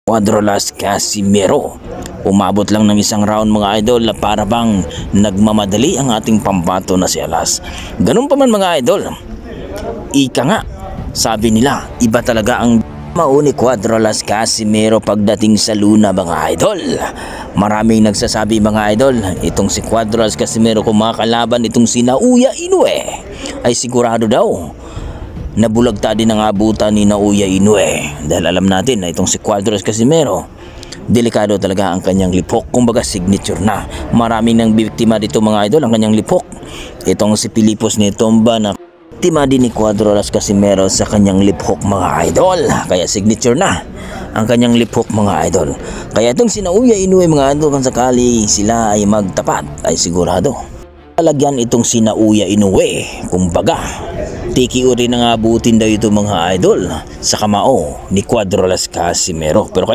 Cuadrolas Casimero. Umabot lang ng isang round mga idol na para bang nagmamadali ang ating pambato na si Alas. Ganun pa man mga idol, ika nga, sabi nila iba talaga ang mauni Cuadrolas Casimero pagdating sa Luna mga idol. Maraming nagsasabi mga idol, itong si Cuadrolas Casimero kung makakalaban itong si Naoya Inoue ay sigurado daw nabulagta din ang abutan ni Naoya Inoue, dahil alam natin na itong si Cuadrolas Casimero delikado talaga ang kanyang liphok, kumbaga signature na. Maraming nang biktima dito mga idol ang kanyang liphok. Itong si Pilipos ni Tomba na biktima din ni Cuadrolas Casimero sa kanyang liphok mga idol, kaya signature na ang kanyang liphok mga idol. Kaya itong si Naoya Inoue mga idol, kung sakali sila ay magtapat ay sigurado talagyan itong si Naoya Inoue, kumbaga tiki rin ang abutin daw ito mga idol sa kamao ni Cuadrolas Casimero. Pero